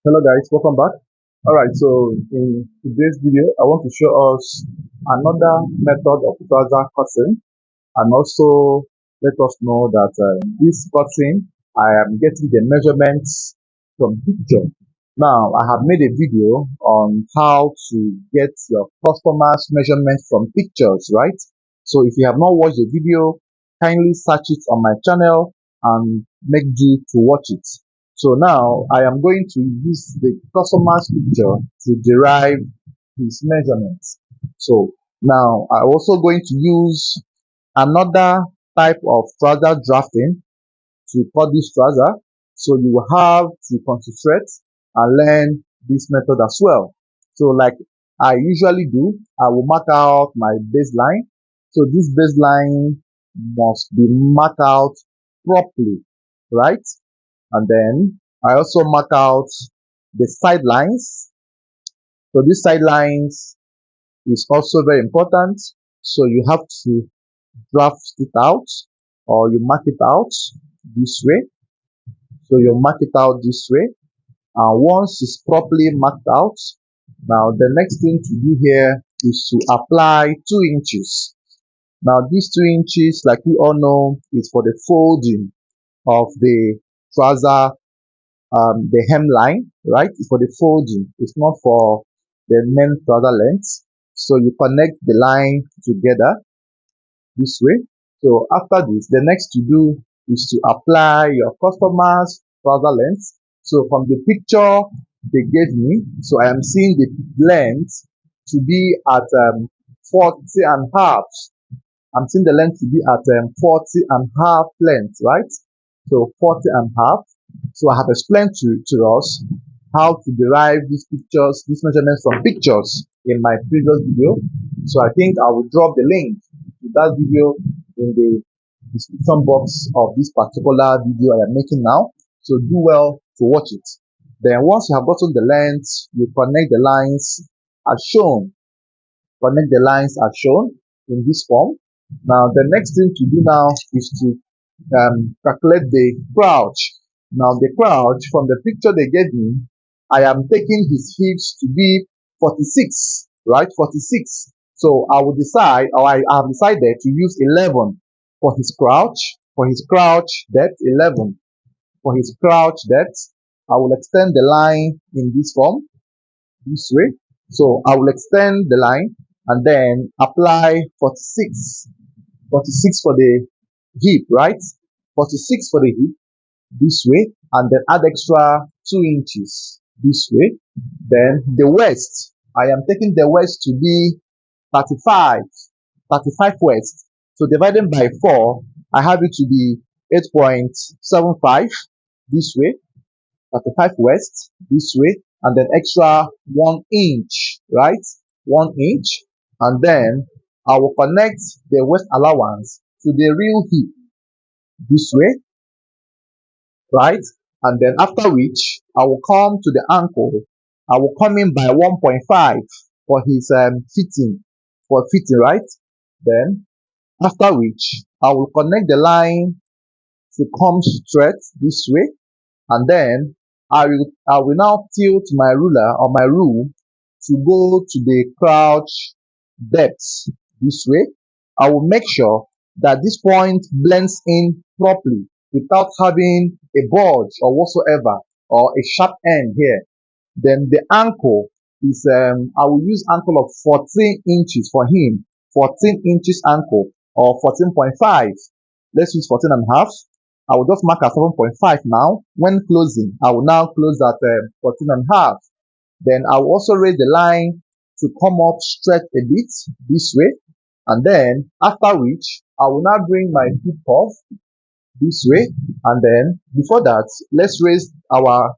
Hello guys, welcome back. Alright, so in today's video, I want to show us another method of trouser cutting, and also let us know that this cutting, I am getting the measurements from picture. Now, I have made a video on how to get your customers measurements from pictures, right? So if you have not watched the video, kindly search it on my channel and make do to watch it. So now I am going to use the customer's picture to derive his measurements. So now I'm also going to use another type of trouser drafting to cut this trouser. So you will have to concentrate and learn this method as well. So like I usually do, I will mark out my baseline. So this baseline must be marked out properly, right? And then I also mark out the sidelines. So these sidelines is also very important. So you have to draft it out or you mark it out this way. So you mark it out this way. And once it's properly marked out, now the next thing to do here is to apply 2 inches. Now these 2 inches, like we all know, is for the folding of the trouser, the hemline, right? It's for the folding. It's not for the main trouser length. So you connect the line together this way. So after this, the next to do is to apply your customer's trouser length. So from the picture they gave me, so I am seeing the length to be at 40 and half. I'm seeing the length to be at 40 and half length, right? So 40 and half. So I have explained to us how to derive these pictures, these measurements from pictures in my previous video. So I think I will drop the link to that video in the description box of this particular video I am making now. So do well to watch it. Then once you have gotten the length, you connect the lines as shown. Connect the lines as shown in this form. Now the next thing to do now is to calculate the crouch. Now the crouch from the picture they gave me, I am taking his hips to be 46, right? 46. So I will decide, or I have decided to use 11 for his crouch. For his crouch depth, 11. For his crouch depth, I will extend the line in this form, this way. So I will extend the line and then apply 46. 46 for the hip, right? 46 for the hip this way, and then add extra 2 inches this way. Then the waist, I am taking the waist to be 35, 35 waist. So dividing by 4, I have it to be 8.75 this way, 35 waist this way, and then extra 1 inch, right? 1 inch, and then I will connect the waist allowance to the real hip this way, right? And then after which, I will come to the ankle. I will come in by 1.5 for his fitting, right? Then after which, I will connect the line to come straight this way, and then I will now tilt my ruler or my rule to go to the crouch depth this way. I will make sure that this point blends in properly without having a bulge or whatsoever or a sharp end here. Then the ankle is I will use ankle of 14 inches for him, 14 inches ankle or 14.5. Let's use 14 and a half. I will just mark at 7.5 now. When closing, I will now close at 14 and a half. Then I will also raise the line to come up straight a bit this way. And then after which, I will now bring my hip off this way. And then before that, let's raise our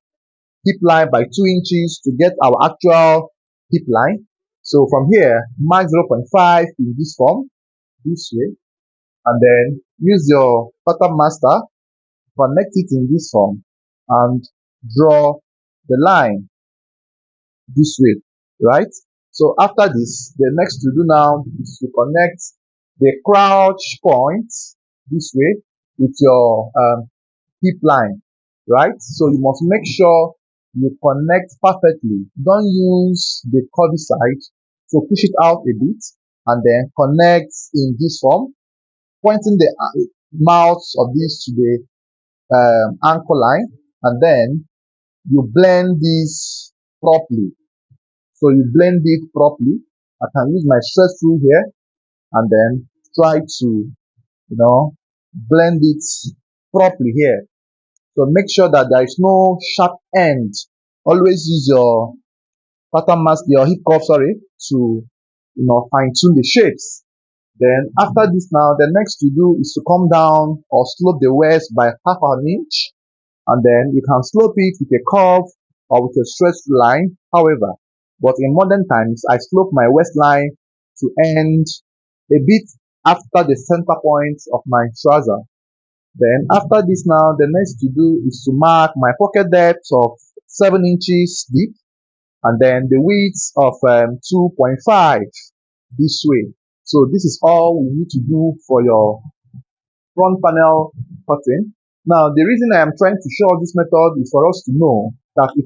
hip line by 2 inches to get our actual hip line. So from here, mark 0.5 in this form, this way. And then use your pattern master, connect it in this form, and draw the line this way, right? So after this, the next to do now is to connect the crouch point this way with your hip line, right? So you must make sure you connect perfectly. Don't use the curvy side, so push it out a bit and then connect in this form, pointing the mouth of this to the anchor line, and then you blend this properly. So you blend it properly. I can use my stress tool here and then try to, blend it properly here. So make sure that there is no sharp end. Always use your pattern mask, your hip curve, sorry, to, fine tune the shapes. Then after this now, the next to do is to come down or slope the waist by half an inch, and then you can slope it with a curve or with a straight line. However, but in modern times, I slope my waistline to end a bit after the center point of my trouser. Then after this now, the next to do is to mark my pocket depth of 7 inches deep, and then the width of 2.5 this way. So this is all we need to do for your front panel cutting. Now, the reason I am trying to show this method is for us to know that if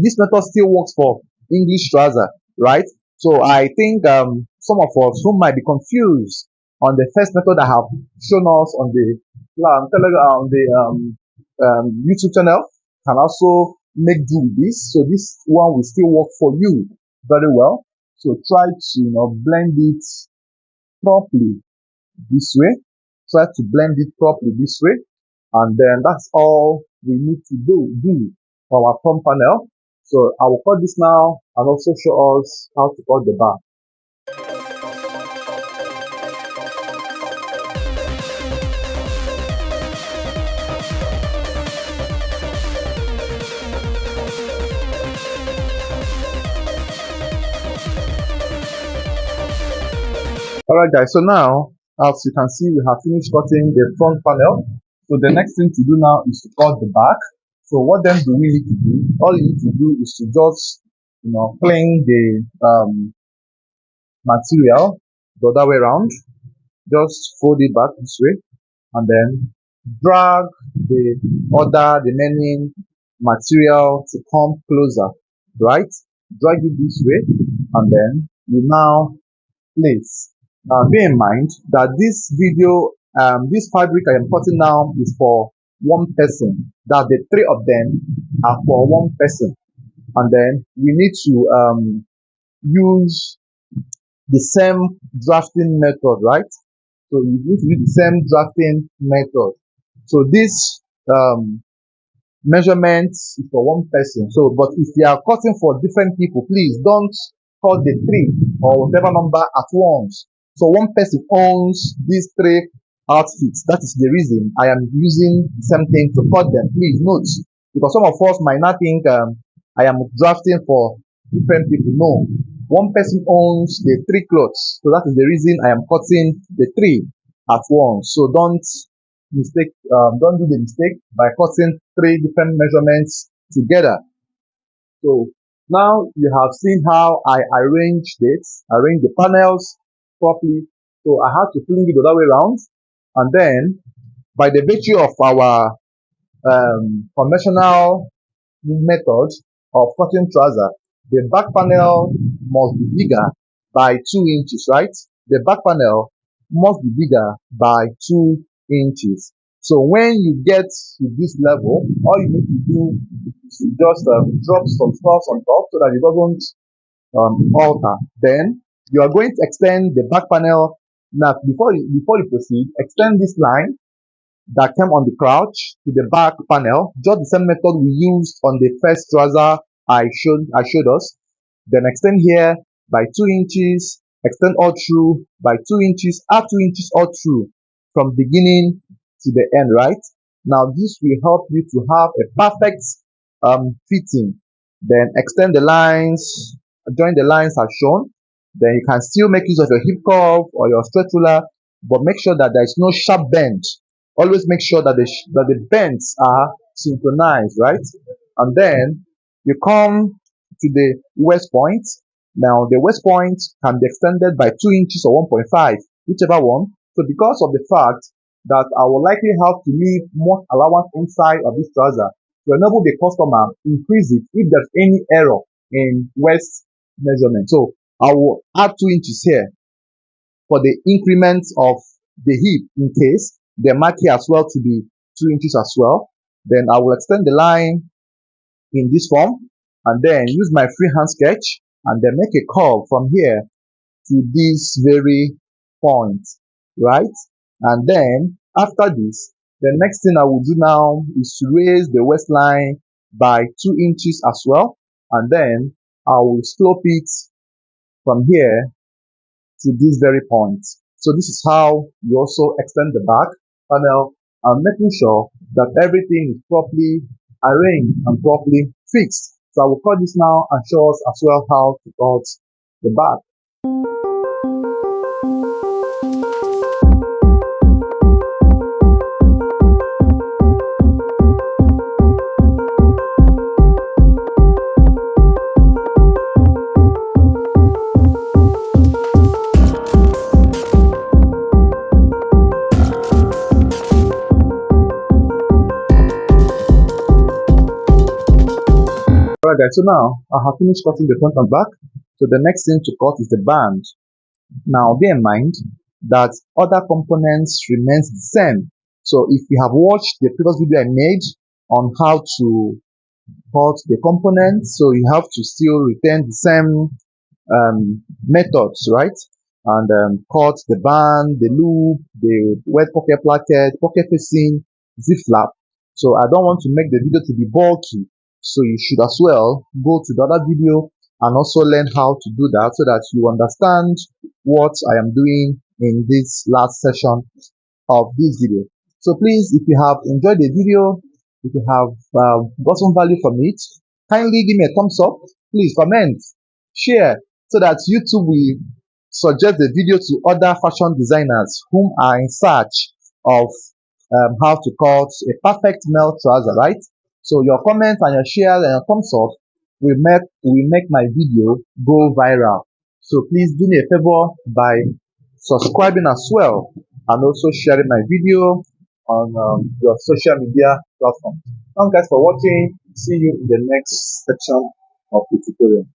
this method still works for English trouser, right? So I think some of us who might be confused on the first method I have shown us on the Telegram, on the YouTube channel, can also make do with this. So this one will still work for you very well. So try to blend it properly this way. Try to blend it properly this way, and then that's all we need to do for our front panel. So I will cut this now and also show us how to cut the back. Alright guys, so now as you can see, we have finished cutting the front panel. So the next thing to do now is to cut the back. So what then do we need to do? All you need to do is to just clean the material the other way around. Just fold it back this way and then drag the other remaining material to come closer, right? Drag it this way and then you now place. Bear in mind that this video, this fabric I am cutting now is for one person. That the three of them are for one person, and then we need to use the same drafting method, right? So you need to use the same drafting method. So this measurements is for one person. So, but if you are cutting for different people, please don't cut the three or whatever number at once. So one person owns these three outfits. That is the reason I am using the same thing to cut them. Please note, because some of us might not think I am drafting for different people. No, one person owns the three clothes. So that is the reason I am cutting the three at once. So don't do the mistake by cutting three different measurements together. So now you have seen how I arrange the panels properly. So I have to fling it the other way around, and then by the virtue of our conventional method of cutting trouser, the back panel must be bigger by 2 inches, right? The back panel must be bigger by 2 inches. So when you get to this level, all you need to do is to just drop some stuff on top so that it doesn't alter. Then you are going to extend the back panel. Now, before you proceed, extend this line that came on the crouch to the back panel, just the same method we used on the first trouser I showed us. Then extend here by 2 inches, extend all through by 2 inches, add 2 inches all through from beginning to the end, right? Now this will help you to have a perfect fitting. Then extend the lines, join the lines as shown. Then you can still make use of your hip curve or your straight ruler, but make sure that there is no sharp bend. Always make sure that the bends are synchronized, right? And then you come to the waist point. Now the waist point can be extended by 2 inches or 1.5, whichever one. So because of the fact that I will likely have to leave more allowance inside of this trouser, to enable the customer increase it if there's any error in waist measurement. So I will add 2 inches here for the increment of the hip in case they mark here as well to be 2 inches as well. Then I will extend the line in this form and then use my freehand sketch and then make a curve from here to this very point, right? And then after this, the next thing I will do now is to raise the waistline by 2 inches as well, and then I will slope it from here to this very point. So this is how you also extend the back panel and making sure that everything is properly arranged and properly fixed. So I will cut this now and show us as well how to cut the back. Alright guys, so now I have finished cutting the front and back. So the next thing to cut is the band. Now bear in mind that other components remains the same. So if you have watched the previous video I made on how to cut the components, so you have to still retain the same methods, right? And cut the band, the loop, the wet pocket placket, pocket facing, zip flap. So I don't want to make the video to be bulky. So you should as well go to the other video and also learn how to do that so that you understand what I am doing in this last session of this video. So please, if you have enjoyed the video, if you have got some value from it, kindly give me a thumbs up. Please comment, share, so that YouTube will suggest the video to other fashion designers whom are in search of how to cut a perfect male trouser, right? So your comments and your shares and your thumbs up will make my video go viral. So please do me a favor by subscribing as well and also sharing my video on your social media platform. Thank you guys for watching. See you in the next section of the tutorial.